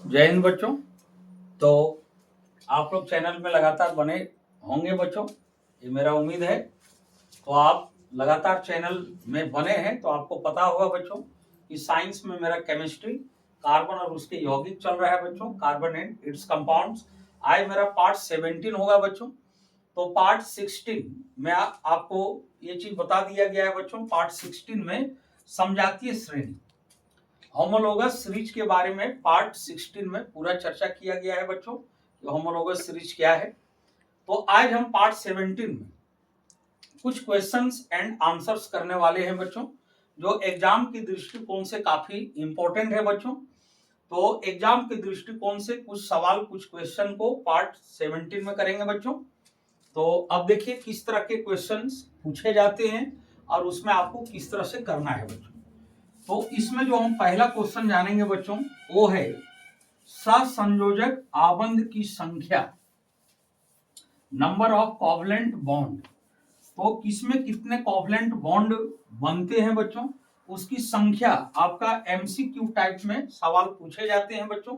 जय हिंद बच्चों। तो आप लोग चैनल में लगातार बने होंगे बच्चों, ये मेरा उम्मीद है। तो आप लगातार चैनल में बने हैं तो आपको पता होगा बच्चों कि साइंस में मेरा केमिस्ट्री कार्बन और उसके यौगिक चल रहा है बच्चों, कार्बन एंड इट्स कंपाउंड्स। आज मेरा पार्ट 17 होगा बच्चों। तो पार्ट 16 में आपको ये चीज बता दिया गया है बच्चों। पार्ट 16 में समजातीय श्रेणी होमोलोगस सीरीज के बारे में पार्ट 16 में पूरा चर्चा किया गया है बच्चों कि होमोलोगस सीरीज क्या है। तो आज हम पार्ट 17 में कुछ क्वेश्चंस एंड आंसर्स करने वाले हैं बच्चों, जो एग्जाम की दृष्टिकोण से काफी इंपॉर्टेंट है बच्चों। तो एग्जाम के दृष्टिकोण से कुछ सवाल, कुछ क्वेश्चन को पार्ट 17 में करेंगे बच्चों। तो अब देखिए किस तरह के क्वेश्चंस पूछे जाते हैं और उसमें आपको किस तरह से करना है बच्चों। तो इसमें जो हम पहला क्वेश्चन जानेंगे बच्चों वो है सहसंयोजक आबंध की संख्या, नंबर ऑफ कोवलेंट बॉन्ड। तो इसमें कितने कोवलेंट बॉन्ड बनते हैं बच्चों, उसकी संख्या आपका एमसीक्यू टाइप में सवाल पूछे जाते हैं बच्चों।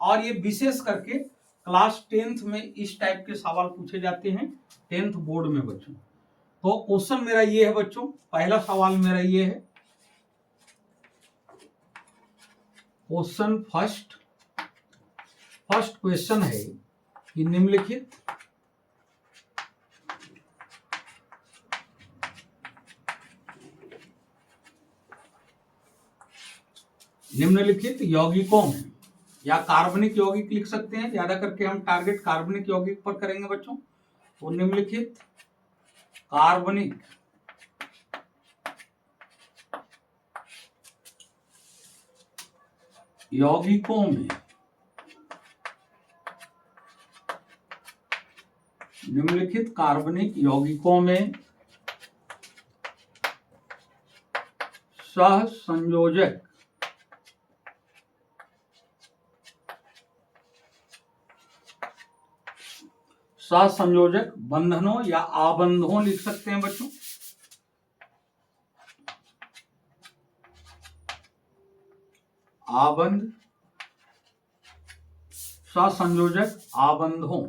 और ये विशेष करके क्लास 10th में इस टाइप के सवाल पूछे जाते हैं, 10th बोर्ड में बच्चों। तो क्वेश्चन मेरा ये है बच्चों, पहला सवाल मेरा ये है, क्वेश्चन फर्स्ट क्वेश्चन है कि निम्नलिखित यौगिकों में, या कार्बनिक यौगिक लिख सकते हैं, ज्यादा करके हम टारगेट कार्बनिक यौगिक पर करेंगे बच्चों। तो निम्नलिखित कार्बनिक यौगिकों में सहसंयोजक बंधनों या आबंधों लिख सकते हैं बच्चों। आबंध, सहसंयोजक आबंधों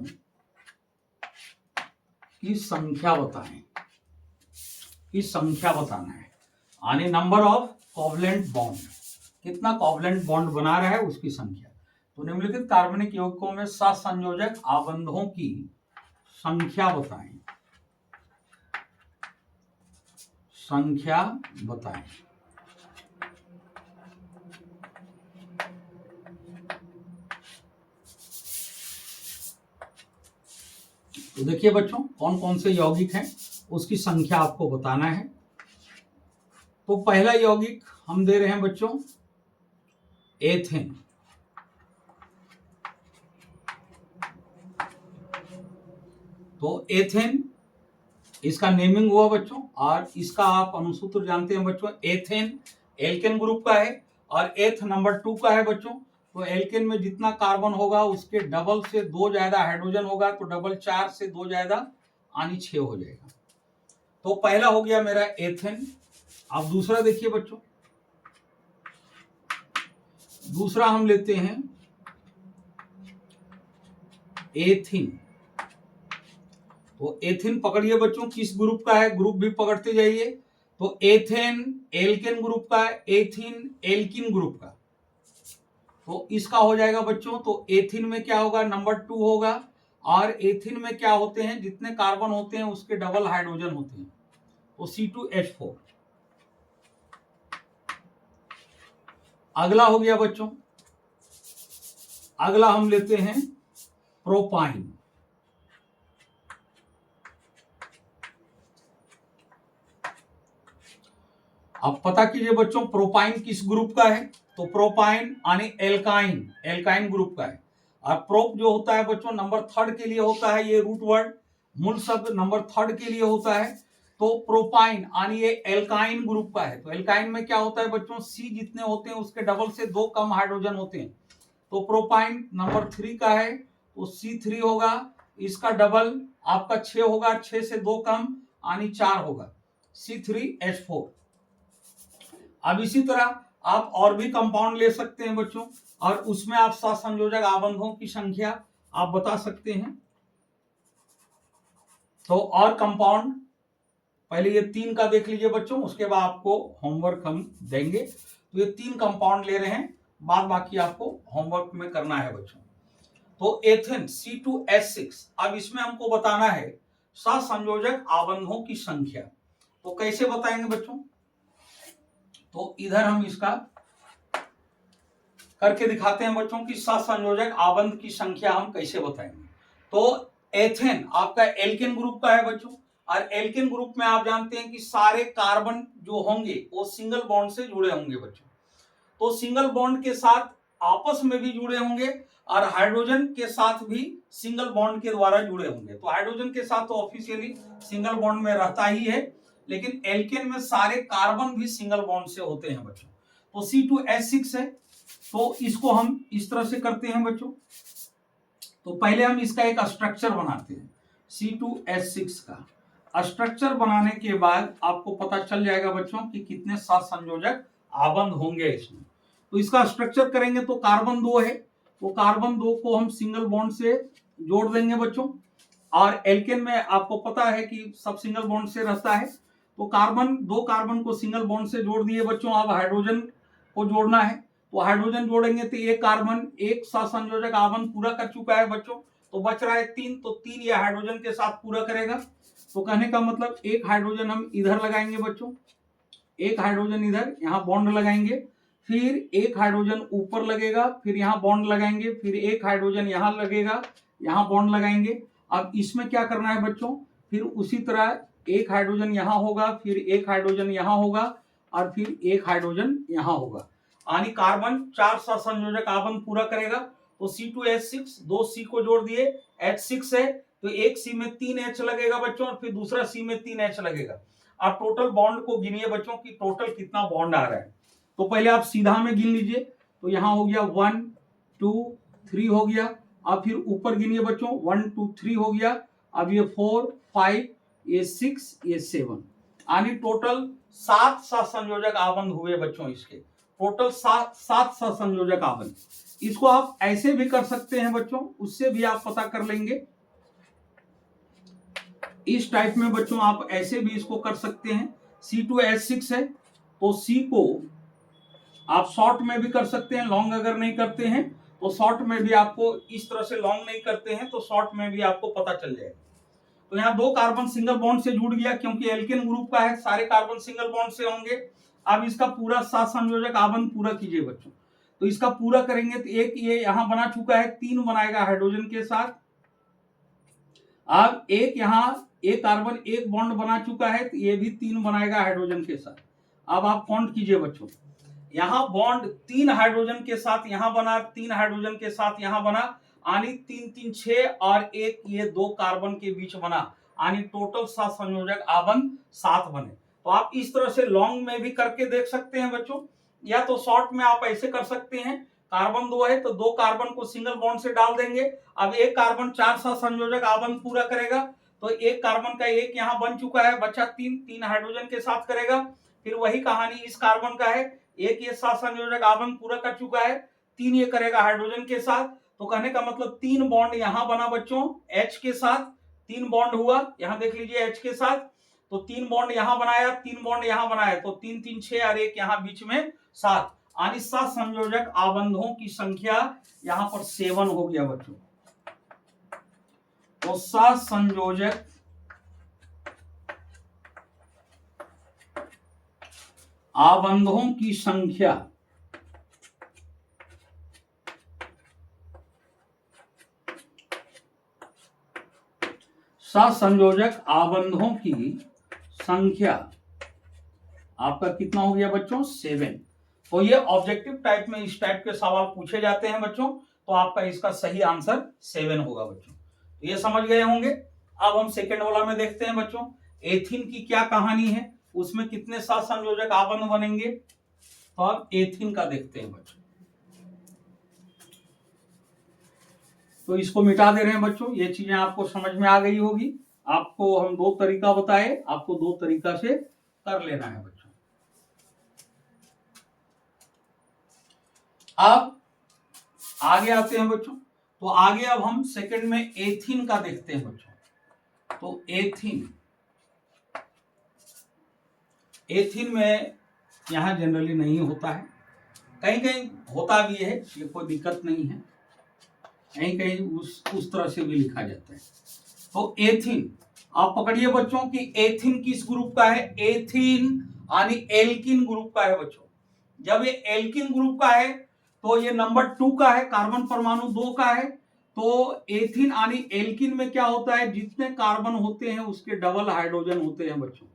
की संख्या बताना है। यानी नंबर ऑफ कोवलेंट बॉन्ड, कितना कोवलेंट बॉन्ड बना रहा है उसकी संख्या। तो निम्नलिखित कार्बनिक यौगिकों में सहसंयोजक आबंधों की संख्या बताएं। तो देखिए बच्चों कौन कौन से यौगिक हैं उसकी संख्या आपको बताना है। तो पहला यौगिक हम दे रहे हैं बच्चों एथेन। तो एथेन इसका नेमिंग हुआ बच्चों, और इसका आप अनुसूत्र जानते हैं बच्चों। एथेन एल्केन ग्रुप का है और एथ नंबर 2 का है बच्चों। तो एल्केन में जितना कार्बन होगा उसके डबल से 2 ज्यादा हाइड्रोजन होगा, तो डबल 4 से 2 ज्यादा यानी 6 हो जाएगा। तो पहला हो गया मेरा एथेन। अब दूसरा देखिए बच्चों, दूसरा हम लेते हैं एथिन। तो एथिन पकड़िए बच्चों, किस ग्रुप का है, ग्रुप भी पकड़ते जाइए। तो एथेन एल्केन ग्रुप का है, एथिन एल्किन ग्रुप का। तो इसका हो जाएगा बच्चों, तो एथिन में क्या होगा, नंबर 2 होगा। और एथिन में क्या होते हैं, जितने कार्बन होते हैं उसके डबल हाइड्रोजन होते हैं, तो C2H4। अगला हो गया बच्चों, अगला हम लेते हैं प्रोपाइन। अब पता कीजिए बच्चों प्रोपाइन किस ग्रुप का है। तो प्रोपाइन यानी एल्काइन ग्रुप का है। और प्रोप जो होता है बच्चों नंबर 3 के लिए होता है, ये रूट वर्ड मूल शब्द नंबर 3 के लिए होता है। तो प्रोपाइन यानी ये एल्काइन ग्रुप का है। तो एल्काइन में क्या होता है बच्चों, C जितने होते हैं उसके डबल से 2 कम हाइड्रोजन होते हैं। तो प्रोपाइन नंबर 3 का है, तो C3 होगा, इसका डबल आपका 6 होगा, 6 से 2 कम यानी 4 होगा, C3H4। अब इसी तरह आप और भी कंपाउंड ले सकते हैं बच्चों, और उसमें आप सहसंयोजक आबंधों की संख्या आप बता सकते हैं। तो और कंपाउंड पहले ये 3 का देख लीजिए बच्चों, उसके बाद आपको होमवर्क हम देंगे। तो ये 3 कंपाउंड ले रहे हैं, बाद बाकी आपको होमवर्क में करना है बच्चों। तो एथेन C2H6, अब इसमें हमको बताना है सहसंयोजक आबंधों की संख्या। तो कैसे बताएंगे बच्चों? तो इधर हम इसका करके दिखाते हैं बच्चों की सहसंयोजक आबंध की संख्या हम कैसे बताएंगे। तो एथेन आपका एल्केन ग्रुप का है बच्चों, और एल्केन ग्रुप में आप जानते हैं कि सारे कार्बन जो होंगे वो सिंगल बॉन्ड से जुड़े होंगे बच्चों। तो सिंगल बॉन्ड के साथ आपस में भी जुड़े होंगे, और हाइड्रोजन के साथ भी सिंगल बॉन्ड के द्वारा जुड़े होंगे। तो हाइड्रोजन के साथ तो ऑफिशियली सिंगल बॉन्ड में रहता ही है, लेकिन एल्केन में सारे कार्बन भी सिंगल बॉन्ड से होते हैं बच्चों। तो C2H6 है, तो इसको हम इस तरह से करते हैं बच्चों। तो पहले हम इसका एक स्ट्रक्चर बनाते हैं C2H6 का। स्ट्रक्चर बनाने के बाद आपको पता चल जाएगा बच्चों कि कितने सहसंयोजक आबंध होंगे इसमें। तो इसका स्ट्रक्चर करेंगे तो कार्बन 2 है, तो कार्बन 2 को हम सिंगल बॉन्ड से जोड़ देंगे बच्चों। और एल्केन में आपको पता है कि सब सिंगल बॉन्ड से रहता है। तो कार्बन 2 कार्बन को सिंगल बॉन्ड से जोड़ दिए बच्चों। अब हाइड्रोजन को जोड़ना है, तो हाइड्रोजन जोड़ेंगे तो एक कार्बन एक सहसंयोजक आबंध पूरा कर चुका है बच्चों। तो बच रहा है 3, तो 3 ये हाइड्रोजन के साथ पूरा करेगा। तो कहने का मतलब एक हाइड्रोजन हम इधर लगाएंगे बच्चों, एक हाइड्रोजन इधर, यहाँ बॉन्ड लगाएंगे, फिर एक हाइड्रोजन ऊपर लगेगा, फिर यहाँ बॉन्ड लगाएंगे, फिर एक हाइड्रोजन यहाँ लगेगा, यहाँ बॉन्ड लगाएंगे। अब इसमें क्या करना है बच्चों, फिर उसी तरह एक हाइड्रोजन यहाँ होगा, फिर एक हाइड्रोजन यहाँ होगा, और फिर एक हाइड्रोजन यहाँ होगा। यानी कार्बन 4 सहसंयोजक आबंध पूरा करेगा। तो C2H6 2 C को जोड़ दिए, H6 है तो एक C में 3 H लगेगा बच्चों, और फिर दूसरा C में 3 H लगेगा। आप टोटल बॉन्ड को गिनिए बच्चों कि टोटल कितना बॉन्ड आ रहा है। तो पहले आप सीधा में गिन लीजिए, तो यहाँ हो गया 1 2 3 हो गया। अब फिर ऊपर गिनिए बच्चों, 1 2 3 हो गया। अब ये 4 5 ये 6 ये 7, यानी टोटल 7 सहसंयोजक आबंध हुए बच्चों। इसके टोटल 7 सहसंयोजक आबंध। इसको आप ऐसे भी कर सकते हैं बच्चों, उससे भी आप पता कर लेंगे। इस टाइप में बच्चों आप ऐसे भी इसको कर सकते हैं। C2H6 है, तो C को आप शॉर्ट में भी कर सकते हैं, लॉन्ग अगर नहीं करते हैं तो शॉर्ट में भी आपको इस तरह से, लॉन्ग नहीं करते हैं तो शॉर्ट में भी आपको पता चल जाएगा। तो यहाँ 2 कार्बन सिंगल बॉन्ड से जुड़ गया, क्योंकि एल्केन ग्रुप का है, सारे कार्बन सिंगल बॉन्ड से होंगे। अब इसका पूरा सहसंयोजक आबंध पूरा कीजिए बच्चों। तो इसका पूरा करेंगे तो एक ये यहाँ बना चुका है, 3 बनाएगा हाइड्रोजन के साथ। अब एक यहाँ एक कार्बन एक बॉन्ड बना चुका है, तो ये भी 3 बनाएगा हाइड्रोजन के साथ। अब आप काउंट कीजिए बच्चों, यहाँ बॉन्ड 3 हाइड्रोजन के साथ यहाँ बना, 3 हाइड्रोजन के साथ यहाँ बना, यानी 3 3 6, और एक ये 2 कार्बन के बीच बना, यानी टोटल सहसंयोजक आबंध 7 बने। तो आप इस तरह से लॉन्ग में भी करके देख सकते हैं बच्चों, या तो शॉर्ट में आप ऐसे कर सकते हैं। कार्बन 2 है तो 2 कार्बन को सिंगल बॉन्ड से डाल देंगे। अब एक कार्बन 4 सहसंयोजक आबंध पूरा करेगा, तो एक कार्बन का एक यहाँ बन चुका है, बचा 3 हाइड्रोजन के साथ करेगा। फिर वही कहानी इस कार्बन का है, एक ये सहसंयोजक आबंध पूरा कर चुका है, 3 ये करेगा हाइड्रोजन के साथ। तो कहने का मतलब 3 बॉन्ड यहाँ बना बच्चों H के साथ, 3 बॉन्ड हुआ, यहाँ देख लीजिए H के साथ। तो 3 बॉन्ड यहाँ बनाया, 3 बॉन्ड यहाँ बनाया, तो 3 3 6 और एक यहाँ बीच में 7, यानी सहसंयोजक आबंधों की संख्या यहाँ पर 7 हो गया बच्चों। तो सहसंयोजक आबंधों की संख्या सहसंयोजक आबंधों की संख्या आपका कितना हो गया बच्चों? 7। तो ये ऑब्जेक्टिव टाइप में इस टाइप के सवाल पूछे जाते हैं बच्चों, तो आपका इसका सही आंसर 7 होगा बच्चों। तो ये समझ गए होंगे। अब हम सेकेंड वाला में देखते हैं बच्चों, एथीन की क्या कहानी है, उसमें कितने सहसंयोजक आबंध बनेंगे। तो अब एथीन का देखते हैं बच्चों। तो इसको मिटा दे रहे हैं बच्चों, ये चीजें आपको समझ में आ गई होगी। आपको हम 2 तरीका बताए, आपको 2 तरीका से कर लेना है बच्चों। अब आगे आते हैं बच्चों। तो आगे अब हम सेकंड में एथीन का देखते हैं बच्चों। तो एथीन में यहां जनरली नहीं होता है, कहीं कहीं होता भी है, ये कोई दिक्कत नहीं है, कहीं कहीं उस तरह से भी लिखा जाता है। तो एथीन आप पकड़िए बच्चों कि एथीन किस ग्रुप का है, एथीन यानी एल्किन ग्रुप का है बच्चों। जब ये एल्किन ग्रुप का है तो ये नंबर 2 का है, कार्बन परमाणु 2 का है। तो एथीन यानी एल्किन में क्या होता है, जितने कार्बन होते हैं उसके डबल हाइड्रोजन होते हैं बच्चों,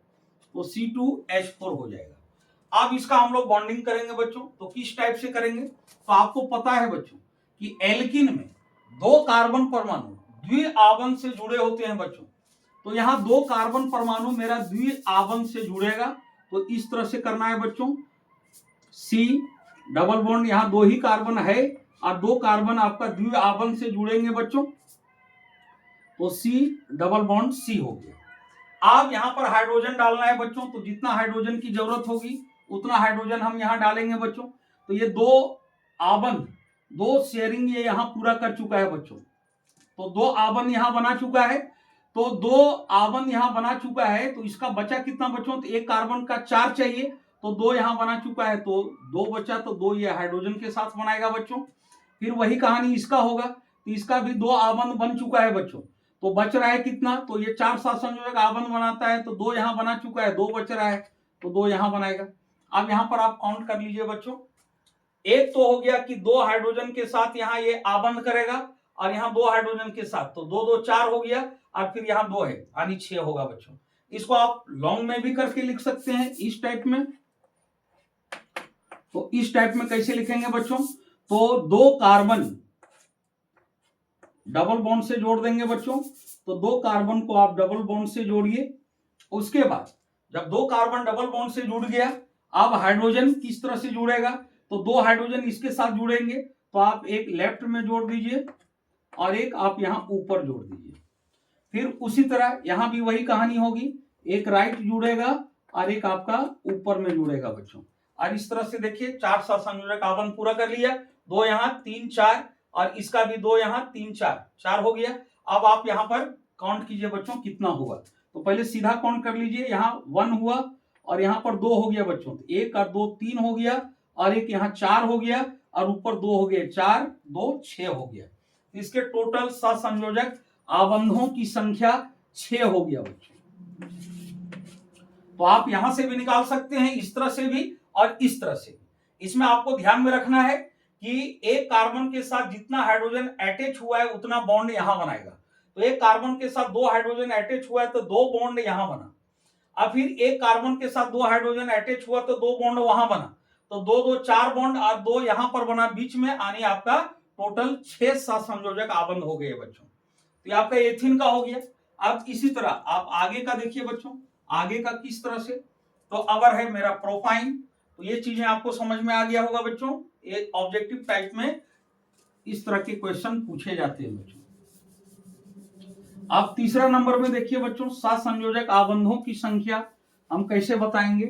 तो C2H4 हो जाएगा। अब इसका हम लोग बॉन्डिंग करेंगे बच्चों, तो किस टाइप से करेंगे, तो आपको पता है बच्चों कि एल्किन में 2 कार्बन परमाणु द्विआवन से जुड़े होते हैं बच्चों। तो यहाँ 2 कार्बन परमाणु मेरा द्विआवन से जुड़ेगा, तो इस तरह से करना है बच्चों। C डबल बॉन्ड, यहाँ 2 ही कार्बन है और 2 कार्बन आपका द्विआवन से जुड़ेंगे बच्चों, तो C डबल बॉन्ड C हो गया। अब यहाँ पर हाइड्रोजन डालना है बच्चों, तो जितना हाइड्रोजन की जरूरत होगी उतना हाइड्रोजन हम यहाँ डालेंगे बच्चों। तो ये 2 शेयरिंग ये यहाँ पूरा कर चुका है बच्चों, तो 2 आवन यहाँ बना चुका है। तो 2 आवन यहाँ बना चुका है, तो इसका बचा कितना बच्चों, तो एक कार्बन का 4 चाहिए, तो 2 यहाँ बना चुका है, तो 2 बचा, तो 2 ये हाइड्रोजन के साथ बनाएगा बच्चों। फिर वही कहानी इसका होगा, तो इसका भी 2 आवन बन चुका है बच्चों, तो बच रहा है कितना, तो ये 4 सहसंयोजक आवन बनाता है, तो 2 यहाँ बना चुका है, 2 बच रहा है, तो 2 यहाँ बनाएगा। अब यहाँ पर आप काउंट कर लीजिए बच्चों, एक तो हो गया कि 2 हाइड्रोजन के साथ यहाँ ये आबंध करेगा, और यहाँ 2 हाइड्रोजन के साथ, तो 2 2 4 हो गया, और फिर यहाँ 2 है यानी 6 होगा बच्चों। इसको आप लॉन्ग में भी करके लिख सकते हैं इस टाइप में। तो इस टाइप में कैसे लिखेंगे बच्चों, तो 2 कार्बन डबल बॉन्ड से जोड़ देंगे बच्चों, तो 2 कार्बन को आप डबल बॉन्ड से जोड़िए। उसके बाद जब 2 कार्बन डबल बॉन्ड से जुड़ गया, अब हाइड्रोजन किस तरह से जुड़ेगा, तो 2 हाइड्रोजन इसके साथ जुड़ेंगे, तो आप एक लेफ्ट में जोड़ दीजिए और एक आप यहां ऊपर जोड़ दीजिए। फिर उसी तरह यहां भी वही कहानी होगी, एक राइट जुड़ेगा और एक आपका ऊपर में जुड़ेगा बच्चों। और इस तरह से देखिए 4 सहसंयोजक आवन पूरा कर लिया, 2 यहाँ 3 4, और इसका भी 2 यहाँ 3 4 हो गया। अब आप यहाँ पर काउंट कीजिए बच्चों कितना हुआ, तो पहले सीधा काउंट कर लीजिए, यहाँ 1 हुआ और यहाँ पर 2 हो गया बच्चों, तो 1 और 2 3 हो गया, और एक यहाँ 4 हो गया, और ऊपर 2 हो गया, 4 2 6 हो गया। इसके टोटल सहसंयोजक आबंधों की संख्या 6 हो गया बच्चों। तो आप यहां से भी निकाल सकते हैं, इस तरह से भी और इस तरह से भी। इसमें आपको ध्यान में रखना है कि एक कार्बन के साथ जितना हाइड्रोजन अटैच हुआ है उतना बॉन्ड यहां बनाएगा। तो एक कार्बन के साथ 2 हाइड्रोजन अटैच हुआ है तो 2 बॉन्ड यहां बना। अब फिर एक कार्बन के साथ 2 हाइड्रोजन अटैच हुआ तो 2 बॉन्ड वहां बना, तो 2 2 4 बॉन्ड और 2 यहां पर बना बीच में, यानी आपका टोटल 6 सहसंयोजक आबंध हो गए बच्चों। तो ये आपका एथीन का हो गया। अब इसी तरह आप आगे का देखिए बच्चों, आगे का किस तरह से, तो अवर है मेरा प्रोपाइन। तो ये चीजें आपको समझ में आ गया होगा बच्चों, ये ऑब्जेक्टिव टाइप में इस तरह के क्वेश्चन पूछे जाते हैं बच्चों। अब तीसरा नंबर में देखिए बच्चों, सहसंयोजक आबंधों की संख्या हम कैसे बताएंगे।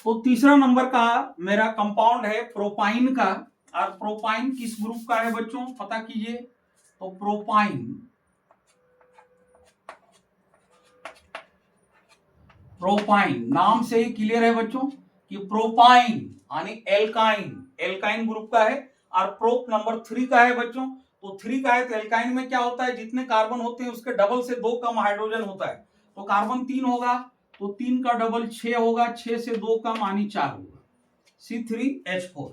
तो तीसरा नंबर का मेरा कंपाउंड है प्रोपाइन का, और प्रोपाइन किस ग्रुप का है बच्चों पता कीजिए, तो प्रोपाइन नाम से ही क्लियर है बच्चों कि प्रोपाइन यानी एल्काइन ग्रुप का है, और प्रोप नंबर 3 का है बच्चों। तो 3 का है, तो एल्काइन में क्या होता है, जितने कार्बन होते हैं उसके डबल से 2 कम हाइड्रोजन होता है, तो कार्बन 3 होगा, तो 3 का डबल 6 होगा, 6 से 2 कम यानी 4 होगा, C3H4।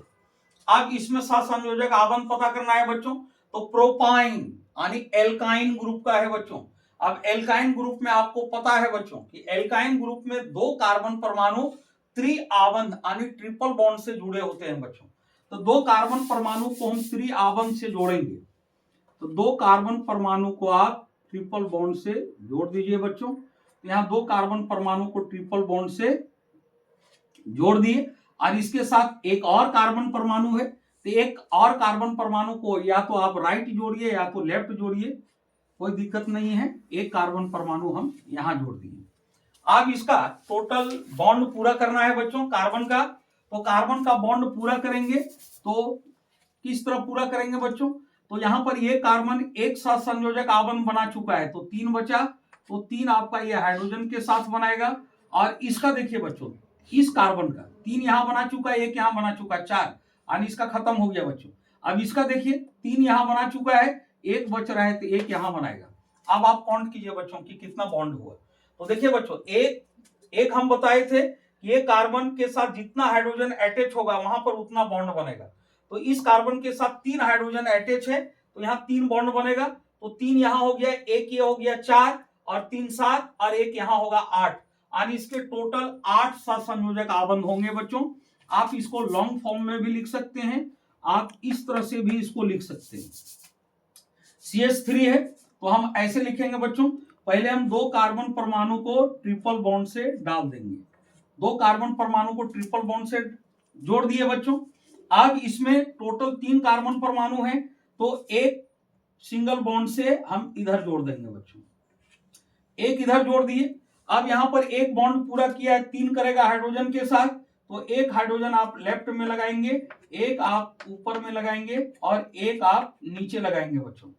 अब इसमें सहसंयोजक आबंध पता करना है बच्चों, तो प्रोपाइन यानी एल्काइन ग्रुप का है बच्चों। अब एल्काइन ग्रुप में आपको पता है बच्चों कि एल्काइन ग्रुप में 2 कार्बन परमाणु त्रिआबंध यानी ट्रिपल बॉन्ड से जुड़े होते हैं बच्चों। तो 2 कार्बन परमाणु को हम त्रिआबंध से जोड़ेंगे, तो 2 कार्बन परमाणु को आप ट्रिपल बॉन्ड से जोड़ दीजिए बच्चों। यहाँ 2 कार्बन परमाणु को ट्रिपल बॉन्ड से जोड़ दिए, और इसके साथ एक और कार्बन परमाणु है, तो एक और कार्बन परमाणु को या तो आप राइट जोड़िए या तो लेफ्ट जोड़िए, कोई दिक्कत नहीं है, एक कार्बन परमाणु हम यहां जोड़ दिए। अब इसका टोटल बॉन्ड पूरा करना है बच्चों कार्बन का, तो कार्बन का बॉन्ड पूरा करेंगे तो किस तरह पूरा करेंगे बच्चों, तो यहां पर ये कार्बन एक साथ संयोजक आबंध बना चुका है, तो 3 बचा, तो 3 आपका ये हाइड्रोजन के साथ बनाएगा। और इसका देखिए बच्चों, इस कार्बन का 3 यहां बना चुका है, 1 यहां बना चुका है, 4, यानी इसका खत्म हो गया बच्चों। अब इसका देखिए 3 यहां बना चुका है, 1 बच रहा है, तो 1 यहां बनाएगा। अब आप काउंट कीजिए बच्चों कि कितना बॉन्ड हुआ। तो देखिए बच्चों, एक हम बताए थे कि ये कार्बन के साथ जितना हाइड्रोजन अटैच होगा वहां पर उतना बॉन्ड बनेगा। तो इस कार्बन के साथ 3 हाइड्रोजन अटैच है, तो यहाँ 3 बॉन्ड बनेगा। तो 3 यहां हो गया, 1 ये हो गया 4, और 3 7, और 1 यहां होगा 8, यानी इसके टोटल 8 सहसंयोजक आबंध होंगे बच्चों। आप इसको लॉन्ग फॉर्म में भी लिख सकते हैं, आप इस तरह से भी इसको लिख सकते हैं। CH3 है तो हम ऐसे लिखेंगे बच्चों, पहले हम 2 कार्बन परमाणु को ट्रिपल बॉन्ड से डाल देंगे, 2 कार्बन परमाणु को ट्रिपल बॉन्ड से जोड़ दिए बच्चों। अब इसमें टोटल 3 कार्बन परमाणु हैं, तो एक सिंगल बॉन्ड से हम इधर जोड़ देंगे बच्चों, एक इधर जोड़ दिए। अब यहां पर एक बॉन्ड पूरा किया है, 3 करेगा हाइड्रोजन के साथ, तो एक हाइड्रोजन आप लेफ्ट में लगाएंगे, एक आप ऊपर में लगाएंगे, और एक आप नीचे लगाएंगे बच्चों।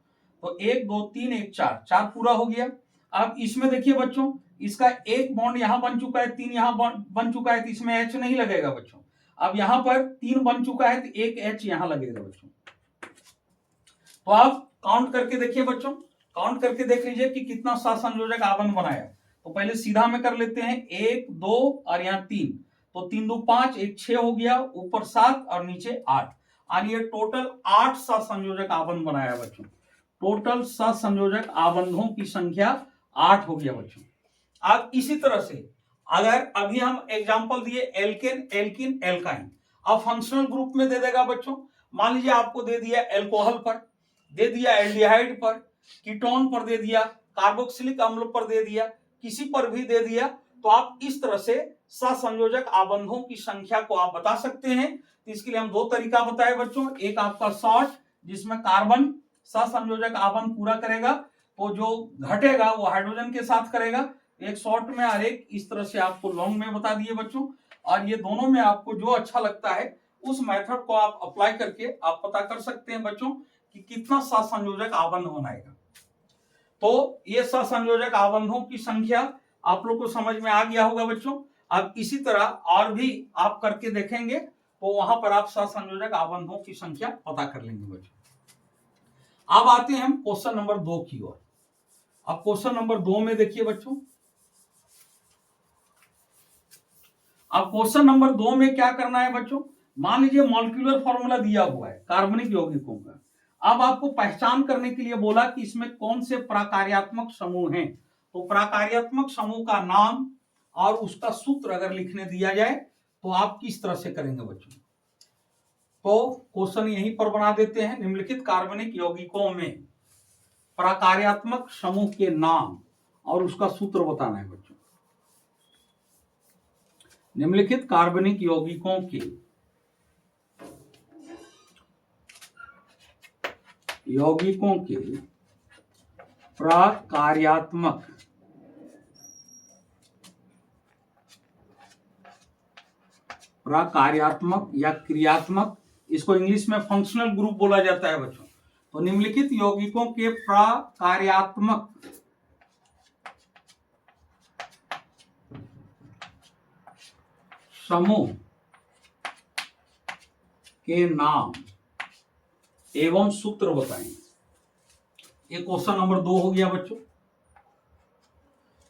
तो 1 2 3 1 4, 4 पूरा हो गया। अब इसमें देखिए बच्चों, इसका एक बॉन्ड यहां बन चुका है, 3 यहां बन चुका है, तो इसमें H नहीं लगेगा बच्चों। अब यहां पर 3 बन चुका है, तो एक H यहां लगेगा बच्चों। तो आप काउंट करके देखिए बच्चों, काउंट करके देख लीजिए कि कितना सहसंयोजक आबंध बनाया। तो पहले सीधा में कर लेते हैं, 1 2 और यहाँ 3, तो 3 2 5, 1 6 हो गया, ऊपर 7 और नीचे 8, यानी ये टोटल 8 सहसंयोजक आबंध बनाया बच्चों। टोटल सहसंयोजक आबंधों की संख्या 8 हो गया बच्चों। अब इसी तरह से अगर अभी हम एग्जांपल दिए एल्केन एल्किन एल्काइन, अब फंक्शनल ग्रुप में दे देगा बच्चों। मान लीजिए आपको दे दिया एल्कोहल पर, दे दिया एल्डिहाइड पर, कीटोन पर दे दिया, कार्बोक्सिलिक अम्ल पर दे दिया, किसी पर भी दे दिया, तो आप इस तरह से सहसंयोजक आबंधों की संख्या को आप बता सकते हैं। तो इसके लिए हम 2 तरीका बताए बच्चों, एक आपका शॉर्ट जिसमें कार्बन सहसंयोजक आबंध पूरा करेगा, तो जो घटेगा वो हाइड्रोजन के साथ करेगा, एक शॉर्ट में और एक इस तरह से आपको लॉन्ग में बता दिए बच्चों। और ये दोनों में आपको जो अच्छा लगता है उस मेथड को आप अप्लाई करके आप पता कर सकते हैं बच्चों कि कितना सहसंयोजक आबंध बनाएगा। तो ये सहसंयोजक आबंधों की संख्या आप लोग को समझ में आ गया होगा बच्चों। अब इसी तरह और भी आप करके देखेंगे तो वहां पर आप सहसंयोजक आबंधों की संख्या पता कर लेंगे बच्चों। अब आते हैं हम क्वेश्चन नंबर 2 की ओर। अब क्वेश्चन नंबर 2 में देखिए बच्चों, अब क्वेश्चन नंबर 2 में क्या करना है बच्चों, मान लीजिए मॉलिक्यूलर फॉर्मूला दिया हुआ है कार्बनिक यौगिकों का। अब आपको पहचान करने के लिए बोला कि इसमें कौन से प्रकार्यात्मक समूह हैं, तो प्रकार्यात्मक समूह का नाम और उसका सूत्र अगर लिखने दिया जाए तो आप किस तरह से करेंगे बच्चों। तो क्वेश्चन यहीं पर बना देते हैं, निम्नलिखित कार्बनिक यौगिकों में प्रकार्यात्मक समूह के नाम और उसका सूत्र बताना है बच्चों। निम्नलिखित कार्बनिक यौगिकों के प्रकार्यात्मक या क्रियात्मक, इसको इंग्लिश में फंक्शनल ग्रुप बोला जाता है बच्चों। तो निम्नलिखित यौगिकों के प्रकार्यात्मक समूह के नाम एवं सूत्र बताएं। ये क्वेश्चन नंबर 2 हो गया बच्चों।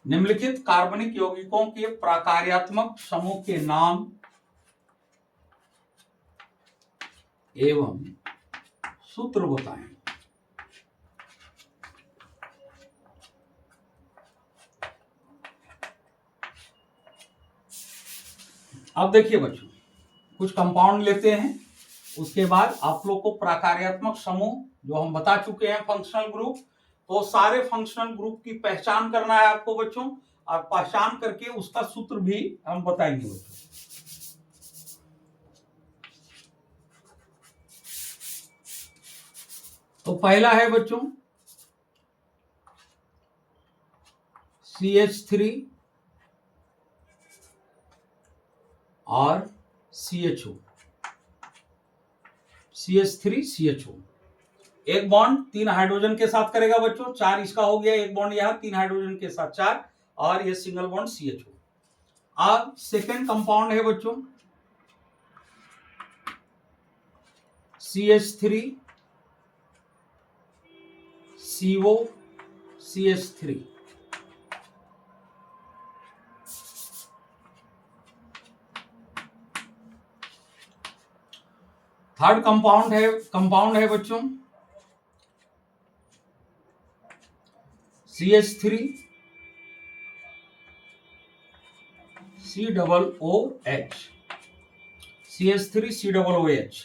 निम्नलिखित कार्बनिक यौगिकों के प्रकार्यात्मक समूह के नाम एवं सूत्र बताएं। अब देखिए बच्चों, कुछ कंपाउंड लेते हैं, उसके बाद आप लोग को प्रकार्यात्मक समूह जो हम बता चुके हैं फंक्शनल ग्रुप, तो सारे फंक्शनल ग्रुप की पहचान करना है आपको बच्चों, और पहचान करके उसका सूत्र भी हम बताएंगे बच्चों। तो पहला है बच्चों CH3 और CHO, CH3CHO। एक बॉन्ड 3 हाइड्रोजन के साथ करेगा बच्चों, 4 इसका हो गया, एक बॉन्ड यहाँ 3 हाइड्रोजन के साथ 4, और ये सिंगल बॉन्ड CHO। अब सेकेंड कंपाउंड है बच्चों CH3CO CH3। थर्ड कंपाउंड है बच्चों CH3 COOH, CH3 COOH।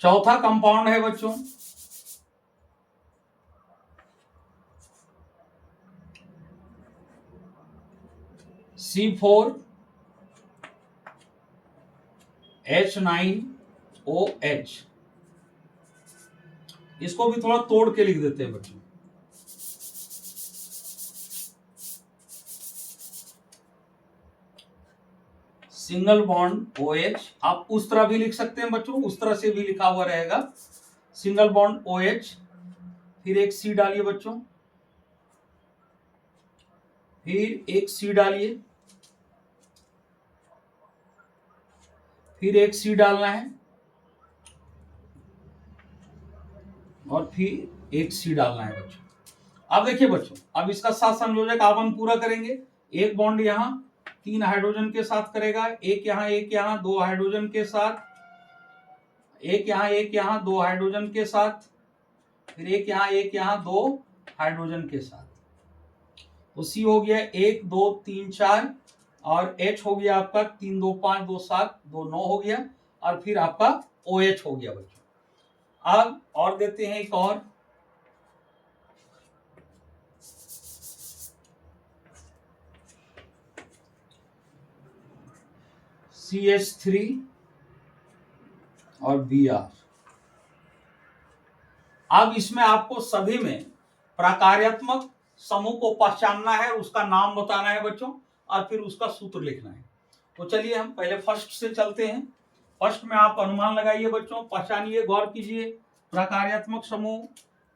चौथा कंपाउंड है बच्चों C4H9OH। इसको भी थोड़ा तोड़ के लिख देते हैं बच्चों। सिंगल बॉन्ड OH, आप उस तरह भी लिख सकते हैं बच्चों, उस तरह से भी लिखा हुआ रहेगा। सिंगल बॉन्ड OH, फिर एक C डालिए बच्चों, फिर एक C डालिए, फिर एक C डालना है, और फिर एक C डालना है बच्चों। अब देखिए बच्चों, अब इसका साथ संयोजक आप पूरा करेंगे। एक बॉन्ड यहां 3 हाइड्रोजन के साथ करेगा, एक यहाँ 2 हाइड्रोजन के साथ, एक यहाँ 2 हाइड्रोजन के साथ, फिर एक यहाँ 2 हाइड्रोजन के साथ। तो C हो गया 1 2 3 4, और H हो गया आपका 3 2 5 2 7 2 9 हो गया, और फिर आपका OH हो गया बच्चों। अब और देते हैं एक और CH3 और Br। अब इसमें आपको सभी में प्रकार्यात्मक समूह को पहचानना है, उसका नाम बताना है बच्चों, और फिर उसका सूत्र लिखना है। तो चलिए हम पहले फर्स्ट से चलते हैं। फर्स्ट में आप अनुमान लगाइए बच्चों, पहचानिए, गौर कीजिए, प्रकार्यात्मक समूह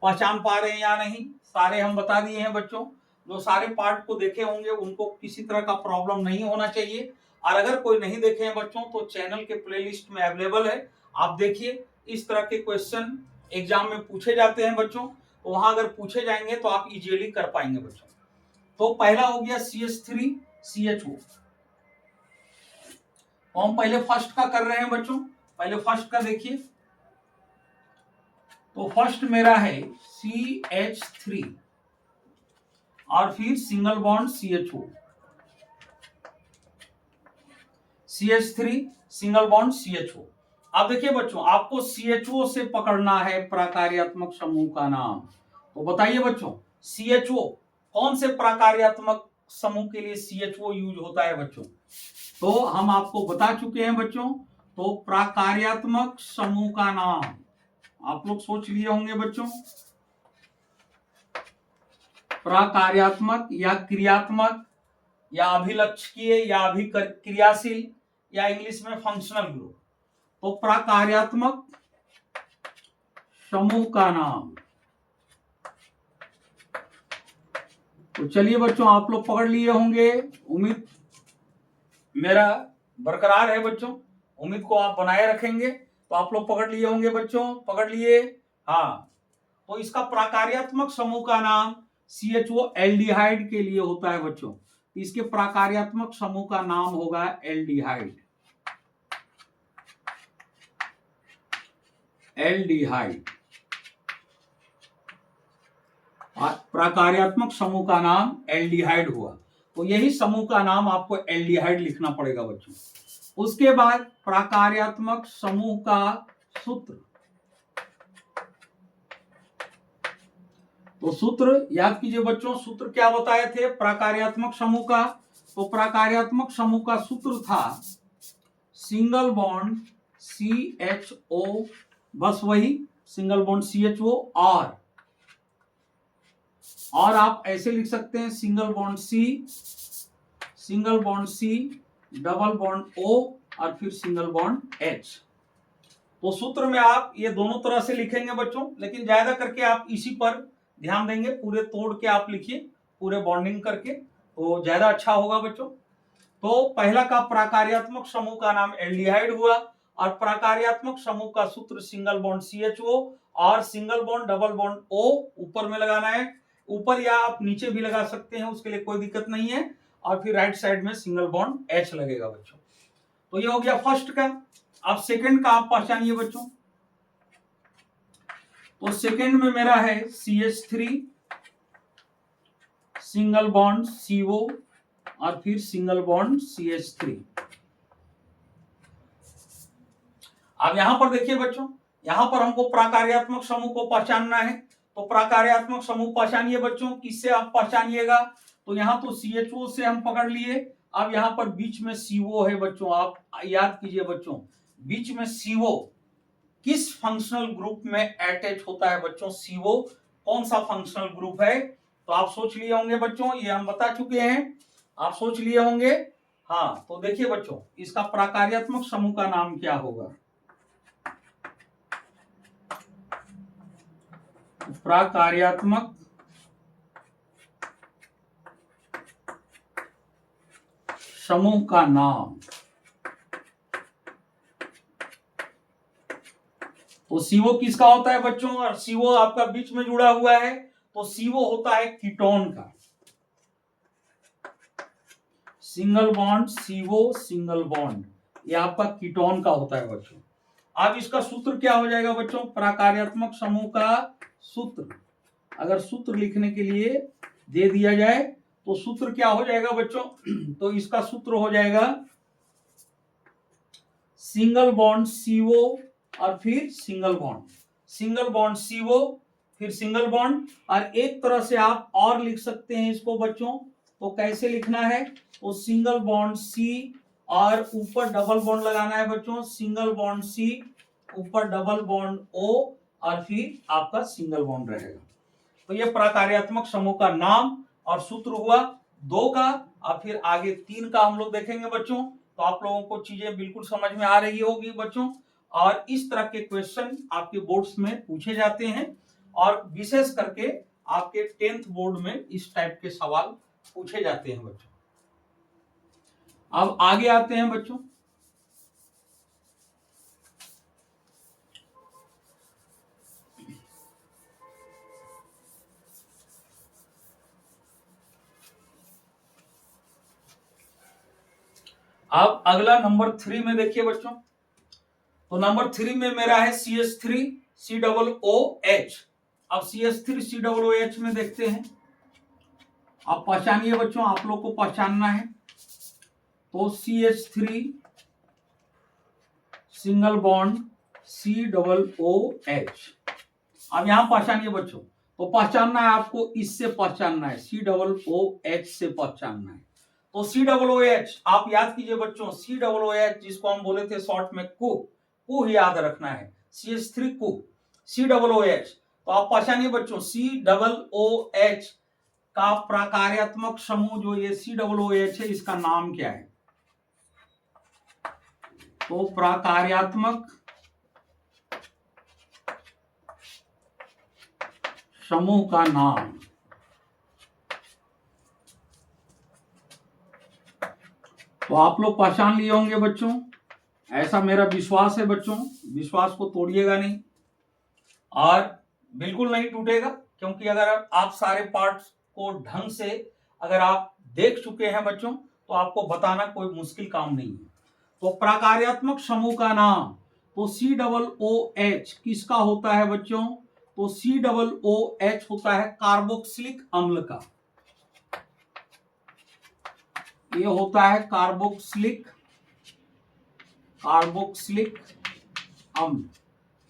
पहचान पा रहे हैं या नहीं। सारे हम बता दिए हैं बच्चों, जो सारे पार्ट को देखे होंगे उनको किसी तरह का प्रॉब्लम नहीं होना चाहिए। और अगर कोई नहीं देखे हैं बच्चों तो चैनल के प्लेलिस्ट में अवेलेबल है, आप देखिए। इस तरह के क्वेश्चन एग्जाम में पूछे जाते हैं बच्चों, तो वहां अगर पूछे जाएंगे तो आप इजीली कर पाएंगे बच्चों। तो पहला हो गया CH3CHO। तो हम पहले फर्स्ट का कर रहे हैं बच्चों, पहले फर्स्ट का देखिए। तो फर्स्ट मेरा है CH3 और फिर single bond CHO, CH3 single bond CHO। अब देखिए बच्चों, आपको CHO से पकड़ना है प्रकार्यात्मक समूह का नाम। तो बताइए बच्चों, CHO कौन से प्रकार्यात्मक समूह के लिए CHO यूज होता है बच्चों? तो हम आपको बता चुके हैं बच्चों। तो प्रकार्यात्मक समूह का नाम आप लोग सोच लिए होंगे बच्चों, प्रकार्यात्मक या क्रियात्मक या अभिलक्षकीय या अभिक्रियाशील या इंग्लिश में फंक्शनल ग्रुप। तो प्रकार्यात्मक समूह का नाम। तो चलिए बच्चों, आप लोग पकड़ लिए होंगे, उम्मीद मेरा बरकरार है बच्चों, उम्मीद को आप बनाए रखेंगे। तो आप लोग पकड़ लिए होंगे बच्चों, पकड़ लिए? हाँ। तो इसका प्रकार्यात्मक समूह का नाम CHO एल्डिहाइड के लिए होता है बच्चों। इसके प्रकार्यात्मक समूह का नाम होगा एल्डिहाइड। एल्डिहाइड प्रकार्यात्मक समूह का नाम एल्डिहाइड हुआ। तो यही समूह का नाम आपको एल्डिहाइड लिखना पड़ेगा बच्चों। उसके बाद प्रकार्यात्मक समूह का सूत्र। तो सूत्र याद कीजिए बच्चों, सूत्र क्या बताए थे प्रकार्यात्मक समूह का? तो प्रकार्यात्मक समूह का सूत्र था सिंगल बॉन्ड CHO, बस वही सिंगल बॉन्ड CHO, और आप ऐसे लिख सकते हैं single bond single bond C, double bond O और फिर सिंगल बॉन्ड H। तो सूत्र में आप ये दोनों तरह से लिखेंगे बच्चों, लेकिन ज्यादा करके आप इसी पर ध्यान देंगे, पूरे तोड़ के आप लिखिए, पूरे बॉन्डिंग करके, तो ज्यादा अच्छा होगा बच्चों। तो पहला का प्राकार्यात्मक समूह का नाम एल्डिहाइड हुआ और प्राकार्यात्मक समूह का सूत्र सिंगल बॉन्ड CHO और single bond double bond O ऊपर में लगाना है, ऊपर या आप नीचे भी लगा सकते हैं, उसके लिए कोई दिक्कत नहीं है। और फिर राइट साइड में सिंगल बॉन्ड H लगेगा बच्चों। तो ये हो गया फर्स्ट का। अब सेकंड का आप पहचानिए बच्चों। तो सेकंड में मेरा है CH3 सिंगल बॉन्ड CO और फिर सिंगल बॉन्ड CH3। अब यहां पर देखिए बच्चों, यहां पर हमको प्राकार्यात्मक समूह को पहचानना है। तो प्राकार्यात्मक समूह पहचानिए बच्चों, किससे आप पहचानिएगा? तो यहां तो CHO से हम पकड़ लिए। अब यहां पर बीच में CO है बच्चों, आप याद कीजिए बच्चों, बीच में CO किस फंक्शनल ग्रुप में अटैच होता है बच्चों? CO कौन सा फंक्शनल ग्रुप है? तो आप सोच लिए होंगे बच्चों, ये हम बता चुके हैं, आप सोच लिए होंगे। हाँ, तो देखिए बच्चों, इसका प्राकार्यात्मक समूह का नाम क्या होगा? प्राकार्यात्मक समूह का नाम, तो CO किसका होता है बच्चों? और CO आपका बीच में जुड़ा हुआ है, तो CO होता है कीटोन का। Single bond CO single bond, ये आपका कीटोन का होता है बच्चों। अब इसका सूत्र क्या हो जाएगा बच्चों? प्राकार्यात्मक समूह का सूत्र, अगर सूत्र लिखने के लिए दे दिया जाए तो सूत्र क्या हो जाएगा बच्चों? तो इसका सूत्र हो जाएगा सिंगल बॉन्ड CO और फिर सिंगल बॉन्ड CO फिर सिंगल बॉन्ड। और एक तरह से आप और लिख सकते हैं इसको बच्चों, तो कैसे लिखना है? तो सिंगल बॉन्ड C और ऊपर डबल बॉन्ड लगाना है बच्चों, सिंगल बॉन्ड C ऊपर डबल बॉन्ड O और फिर आपका सिंगल बॉन्ड रहेगा। तो ये प्राकार्यात्मक समूह का नाम और सूत्र हुआ 2 का। और फिर आगे 3 का हम लोग देखेंगे बच्चों। तो आप लोगों को चीजें बिल्कुल समझ में आ रही होगी बच्चों। और इस तरह के क्वेश्चन आपके बोर्ड्स में पूछे जाते हैं और विशेष करके आपके 10th बोर्ड में इस टाइप के सवाल पूछे जाते हैं बच्चों। अब आगे आते हैं बच्चों। अब अगला नंबर 3 में देखिए बच्चों। तो नंबर 3 में मेरा है CH3 COOH। अब CH3 COOH में देखते हैं, आप पहचानिए बच्चों, आप लोग को पहचानना है। तो CH3 सिंगल बॉन्ड COOH। अब यहां पहचानिए बच्चों, तो पहचानना है आपको, इससे पहचानना है, COOH से पहचानना है। तो COOH आप याद कीजिए बच्चों, COOH जिसको हम बोले थे शॉर्ट में कु ही याद रखना है, CH3 कु, COOH। तो आप पहचानिए बच्चों, COOH का प्राकार्यात्मक समूह जो ये COOH है, इसका नाम क्या है? तो प्राकार्यात्मक समूह का नाम, तो आप लोग पहचान लिए होंगे बच्चों, ऐसा मेरा विश्वास है बच्चों। विश्वास को तोड़िएगा नहीं और बिल्कुल नहीं टूटेगा, क्योंकि अगर आप सारे पार्ट्स को ढंग से अगर आप देख चुके हैं बच्चों, तो आपको बताना कोई मुश्किल काम नहीं है। तो प्राकार्यात्मक समूह का नाम, तो COOH किसका होता है बच्चों? तो COOH होता है कार्बोक्सिलिक अम्ल का। ये होता है कार्बोक्सिलिक अम्ल,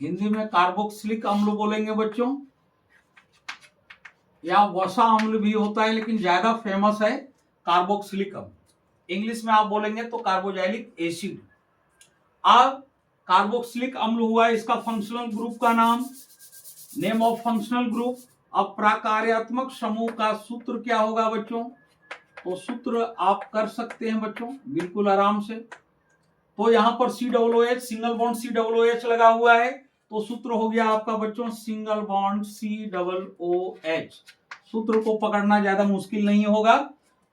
हिंदी में कार्बोक्सिलिक अम्ल बोलेंगे बच्चों, या वसा अम्ल भी होता है, लेकिन ज्यादा फेमस है कार्बोक्सिलिक अम्ल। इंग्लिश में आप बोलेंगे तो कार्बोजाइलिक एसिड। अब कार्बोक्सिलिक अम्ल हुआ इसका फंक्शनल ग्रुप का नाम, नेम ऑफ फंक्शनल ग्रुप। अब प्राकार्यात्मक समूह का सूत्र क्या होगा बच्चों? तो सूत्र आप कर सकते हैं बच्चों बिल्कुल आराम से। तो यहाँ पर COOH सिंगल बॉन्ड COOH लगा हुआ है, तो सूत्र हो गया आपका बच्चों सिंगल बॉन्ड COOH। सूत्र को पकड़ना ज्यादा मुश्किल नहीं होगा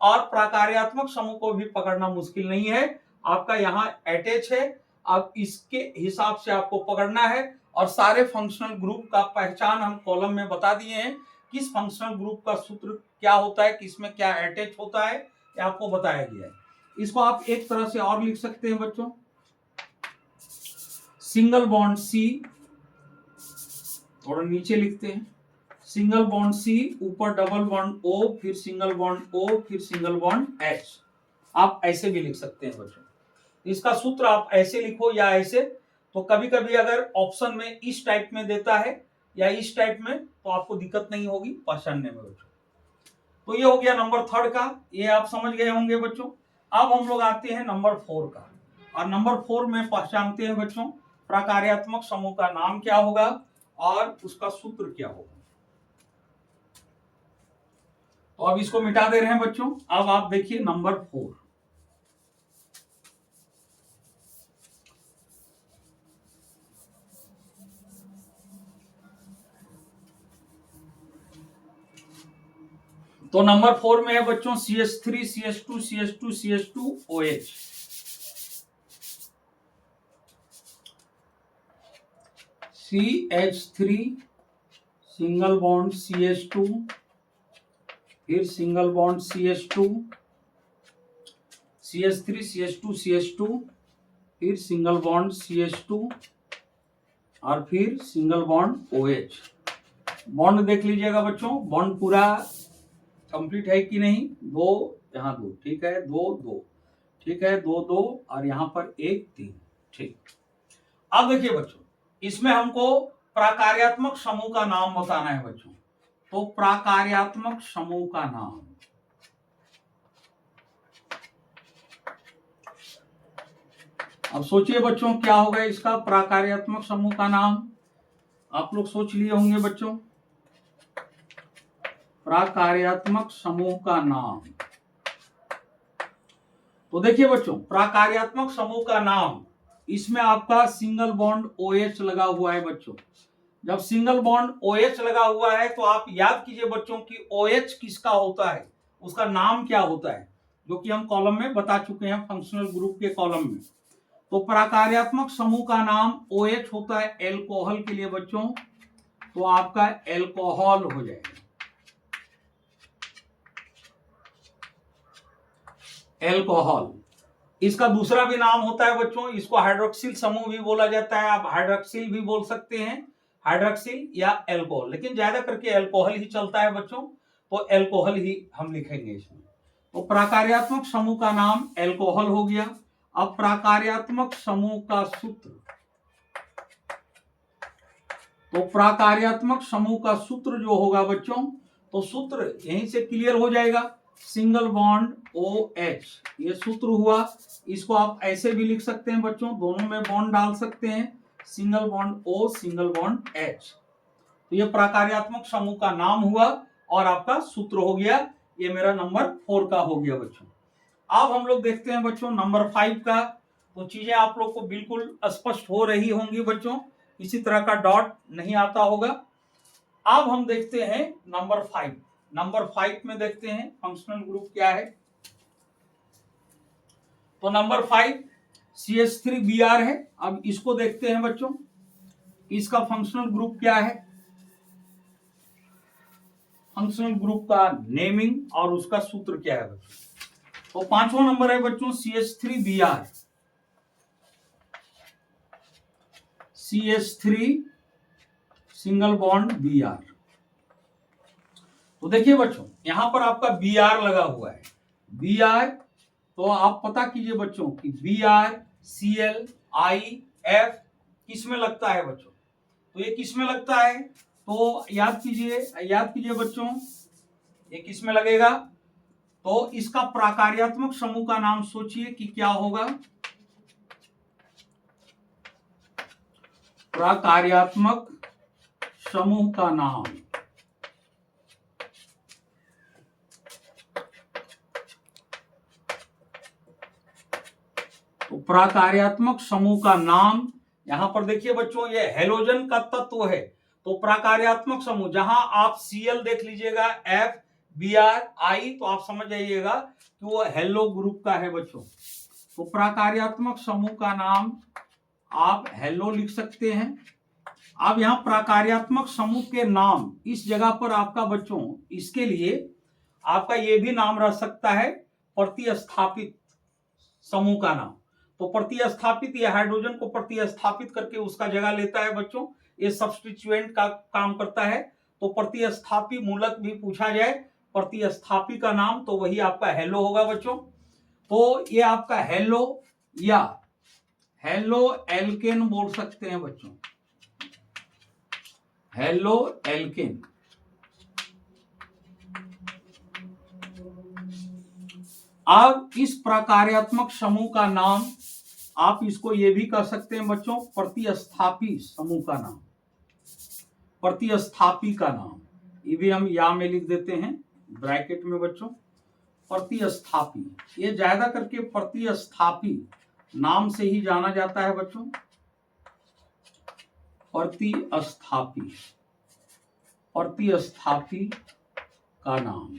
और प्राकार्यात्मक समूह को भी पकड़ना मुश्किल नहीं है। आपका यहाँ अटैच है, अब इसके हिसाब से आपको पकड़ना है। और सारे फंक्शनल ग्रुप का पहचान हम कॉलम में बता दिए हैं, किस फंक्शनल ग्रुप का सूत्र क्या होता है, किसमें क्या अटैच होता है, ये आपको बताया गया है। इसको आप एक तरह से और लिख सकते हैं बच्चों, सिंगल बॉन्ड C, थोड़ा नीचे लिखते हैं, सिंगल बॉन्ड C, ऊपर डबल बॉन्ड O, फिर सिंगल बॉन्ड O, फिर सिंगल बॉन्ड H। आप ऐसे भी लिख सकते हैं बच्चों। इसका सूत्र आप ऐसे लिखो या ऐसे, तो कभी कभी अगर ऑप्शन में इस टाइप में देता है या इस टाइप में, तो आपको दिक्कत नहीं होगी पहचानने में बच्चों। तो ये हो गया नंबर 3 का, ये आप समझ गए होंगे बच्चों। अब हम लोग आते हैं नंबर 4 का, और नंबर 4 में पहचानते हैं बच्चों प्रकार्यात्मक समूह का नाम क्या होगा और उसका सूत्र क्या होगा। तो अब इसको मिटा दे रहे हैं बच्चों। अब आप देखिए नंबर 4, तो नंबर 4 में है बच्चों CH3 CH2 CH2 CH2 OH। CH3 single bond CH2, फिर single bond CH2, CH3 CH2 CH2, फिर सिंगल बॉन्ड CH2 और फिर सिंगल बॉन्ड OH। बॉन्ड देख लीजिएगा बच्चों, बॉन्ड पूरा कंप्लीट है कि नहीं, 2 यहाँ 2, ठीक है, 2 2, ठीक है, 2 2 और यहाँ पर 1 3, ठीक। अब देखिए बच्चों, इसमें हमको प्राकार्यात्मक समूह का नाम बताना है बच्चों। तो प्राकार्यात्मक समूह का नाम, अब सोचिए बच्चों क्या होगा इसका प्राकार्यात्मक समूह का नाम। आप लोग सोच लिए होंगे बच्चों प्राकार्यात्मक समूह का नाम। तो देखिए बच्चों प्राकार्यात्मक समूह का नाम, इसमें आपका सिंगल बॉन्ड OH लगा हुआ है बच्चों। जब सिंगल बॉन्ड OH लगा हुआ है तो आप याद कीजिए बच्चों कि OH किसका होता है, उसका नाम क्या होता है, जो कि हम कॉलम में बता चुके हैं फंक्शनल ग्रुप के कॉलम में। तो प्राकार्यात्मक समूह का नाम OH होता है एल्कोहल के लिए बच्चों, तो आपका एल्कोहल हो जाएगा, एल्कोहल। इसका दूसरा भी नाम होता है बच्चों, इसको हाइड्रोक्सिल समूह भी बोला जाता है, आप हाइड्रोक्सिल भी बोल सकते हैं, हाइड्रोक्सिल या एल्कोहल, लेकिन ज्यादा करके एल्कोहल ही चलता है बच्चों, तो एल्कोहल ही हम लिखेंगे इसमें। तो प्राकार्यात्मक समूह का नाम एल्कोहल हो गया। अब प्राकार्यात्मक समूह का सूत्र, तो प्राकार्यात्मक समूह का सूत्र जो होगा बच्चों, तो सूत्र यहीं से क्लियर हो जाएगा, सिंगल बॉन्ड OH, ये सूत्र हुआ। इसको आप ऐसे भी लिख सकते हैं बच्चों, दोनों में बॉन्ड डाल सकते हैं, single bond O single bond H। तो ये प्राकार्यात्मक समूह का नाम हुआ और आपका सूत्र हो गया। ये मेरा नंबर 4 का हो गया बच्चों। अब हम लोग देखते हैं बच्चों नंबर 5 का। तो चीजें आप लोग को बिल्कुल स्पष्ट हो रही होंगी बच्चों, इसी तरह का डॉट नहीं आता होगा। अब हम देखते हैं नंबर 5। नंबर 5 में देखते हैं फंक्शनल ग्रुप क्या है। तो नंबर 5 CH3Br है। अब इसको देखते हैं बच्चों, इसका फंक्शनल ग्रुप क्या है, फंक्शनल ग्रुप का नेमिंग और उसका सूत्र क्या है बच्चों। तो 5वां नंबर है बच्चों CH3Br, CH3 single bond Br। तो देखिए बच्चों यहां पर आपका Br लगा हुआ है, Br, तो आप पता कीजिए बच्चों कि Br Cl I F किस में लगता है बच्चों। तो ये किस में लगता है, तो याद कीजिए बच्चों, ये किस में लगेगा। तो इसका प्राकार्यात्मक समूह का नाम सोचिए कि क्या होगा, प्राकार्यात्मक समूह का नाम, प्राकार्यात्मक समूह का नाम, यहां पर देखिए बच्चों ये हेलोजन का तत्व है, तो प्राकार्यात्मक समूह जहां आप Cl देख लीजिएगा F Br I, तो आप समझ जाइएगा कि वो हेलो ग्रुप का है बच्चों। तो प्राकार्यात्मक समूह का नाम आप हेलो लिख सकते हैं। अब यहाँ प्राकार्यात्मक समूह के नाम इस जगह पर आपका बच्चों इसके लिए आपका ये भी नाम रह सकता है प्रतिस्थापित समूह का नाम। तो प्रतिस्थापित, ये हाइड्रोजन को प्रतिस्थापित करके उसका जगह लेता है बच्चों, ये सब्स्टिट्यूएंट का काम करता है। तो प्रतिस्थापी मूलक भी पूछा जाए, प्रतिस्थापी का नाम तो वही आपका हेलो होगा बच्चों। तो ये आपका हेलो या हेलो एल्केन बोल सकते हैं बच्चों, हेलो एल्केन। अब इस प्रकार्यात्मक समूह का नाम आप इसको ये भी कर सकते हैं बच्चों प्रतिस्थापी समूह का नाम, प्रतिस्थापी का नाम, ये भी हम या में लिख देते हैं ब्रैकेट में बच्चों प्रतिस्थापी। ये ज्यादा करके प्रतिस्थापी नाम से ही जाना जाता है बच्चों, प्रतिस्थापी, प्रतिस्थापी का नाम।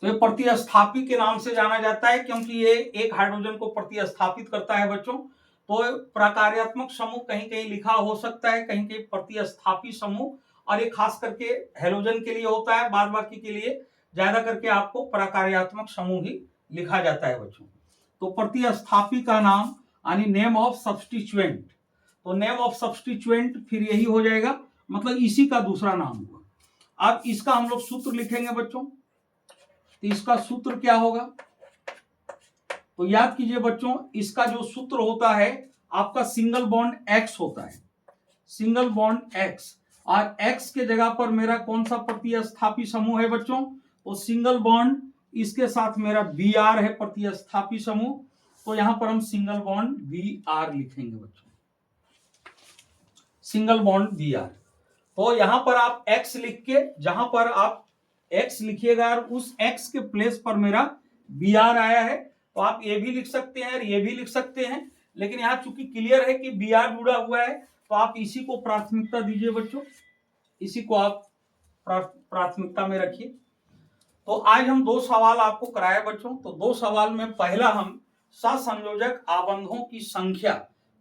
तो ये प्रतिस्थापी के नाम से जाना जाता है क्योंकि ये एक हाइड्रोजन को प्रतिस्थापित करता है बच्चों। तो प्रकार्यात्मक समूह कहीं कहीं लिखा हो सकता है, कहीं कहीं प्रतिस्थापी समूह, और ये खास करके हेलोजन के लिए होता है, बाद बाकी के लिए ज्यादा करके आपको प्रकार्यात्मक समूह ही लिखा जाता है बच्चों। तो प्रतिस्थापी का नाम यानी नेम ऑफ सब्स्टिट्यूएंट, तो नेम ऑफ सब्स्टिट्यूएंट फिर यही हो जाएगा, मतलब इसी का दूसरा नाम हुआ। अब इसका हम लोग सूत्र लिखेंगे बच्चों, तो इसका सूत्र क्या होगा, तो याद कीजिए बच्चों इसका जो सूत्र होता है आपका सिंगल बॉन्ड एक्स होता है, सिंगल बॉन्ड एक्स, और एक्स के जगह पर मेरा कौन सा प्रतिस्थापी समूह है बच्चों, तो सिंगल बॉन्ड इसके साथ मेरा बी आर है प्रतिस्थापी समूह। तो यहां पर हम सिंगल बॉन्ड बी आर लिखेंगे बच्चों, सिंगल बॉन्ड बी आर। तो यहां पर आप एक्स लिख के, जहां पर आप एक्स लिखिएगा और उस एक्स के प्लेस पर मेरा बी आर आया है, तो आप ये भी लिख सकते हैं और ये भी लिख सकते हैं, लेकिन यहाँ चूंकि क्लियर है कि बी आर जुड़ा हुआ है तो आप इसी को प्राथमिकता दीजिए बच्चों, इसी को आप प्राथमिकता में रखिए। तो आज हम दो सवाल आपको कराए बच्चों। तो दो सवाल में पहला हम सहसंयोजक आबंधों की संख्या,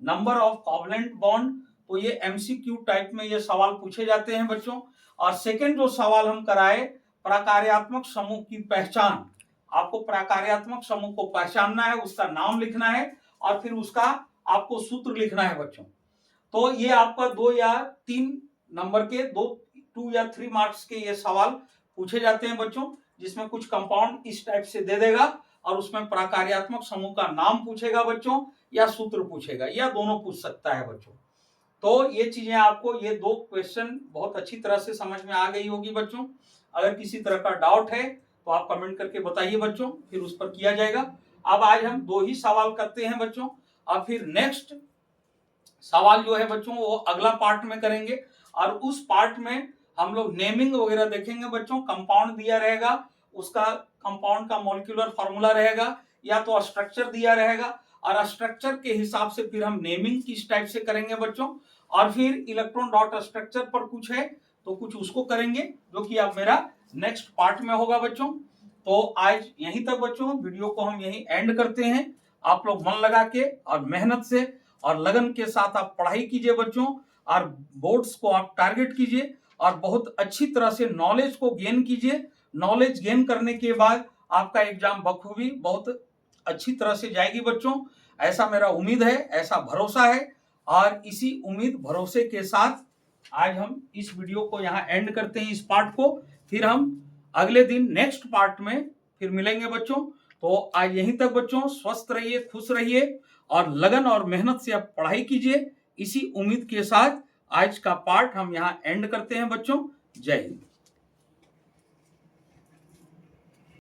नंबर ऑफ कोवलेंट बॉन्ड, तो ये एमसीक्यू टाइप में ये सवाल पूछे जाते हैं बच्चों। और सेकंड जो सवाल हम कराए प्रकार्यात्मक समूह की पहचान, आपको प्रकार्यात्मक समूह को पहचानना है, उसका नाम लिखना है और फिर उसका आपको सूत्र लिखना है बच्चों। तो ये आपका 2 या 3 नंबर के 2 या 3 मार्क्स के ये सवाल पूछे जाते हैं बच्चों, जिसमें कुछ कंपाउंड इस टाइप से दे देगा और उसमें प्रकार्यात्मक समूह का नाम पूछेगा बच्चों या सूत्र पूछेगा, या दोनों पूछ सकता है बच्चों। तो ये चीजें आपको, ये 2 क्वेश्चन बहुत अच्छी तरह से समझ में आ गई होगी बच्चों। अगर किसी तरह का डाउट है तो आप कमेंट करके बताइए बच्चों, फिर उस पर किया जाएगा। अब आज हम 2 ही सवाल करते हैं बच्चों, अब फिर नेक्स्ट सवाल जो है बच्चों वो अगला पार्ट में करेंगे, और उस पार्ट में हम लोग नेमिंग वगैरह देखेंगे बच्चों। कंपाउंड दिया रहेगा, उसका कंपाउंड का मॉलिक्यूलर फार्मूला रहेगा या तो स्ट्रक्चर दिया रहेगा, और स्ट्रक्चर के हिसाब से फिर हम नेमिंग किस टाइप से करेंगे बच्चों। और फिर इलेक्ट्रॉन डॉट स्ट्रक्चर पर कुछ है तो कुछ उसको करेंगे, जो कि अब मेरा नेक्स्ट पार्ट में होगा बच्चों। तो आज यहीं तक बच्चों, वीडियो को हम यहीं एंड करते हैं। आप लोग मन लगा के और मेहनत से और लगन के साथ आप पढ़ाई कीजिए बच्चों, और बोर्ड्स को आप टारगेट कीजिए और बहुत अच्छी तरह से नॉलेज को गेन कीजिए। नॉलेज गेन करने के बाद आपका एग्जाम बखूबी बहुत अच्छी तरह से जाएगी बच्चों, ऐसा मेरा उम्मीद है, ऐसा भरोसा है। और इसी उम्मीद भरोसे के साथ आज हम इस वीडियो को यहाँ एंड करते हैं, इस पार्ट को। फिर हम अगले दिन नेक्स्ट पार्ट में फिर मिलेंगे बच्चों। तो आज यहीं तक बच्चों, स्वस्थ रहिए, खुश रहिए और लगन और मेहनत से आप पढ़ाई कीजिए। इसी उम्मीद के साथ आज का पार्ट हम यहाँ एंड करते हैं बच्चों। जय हिंद।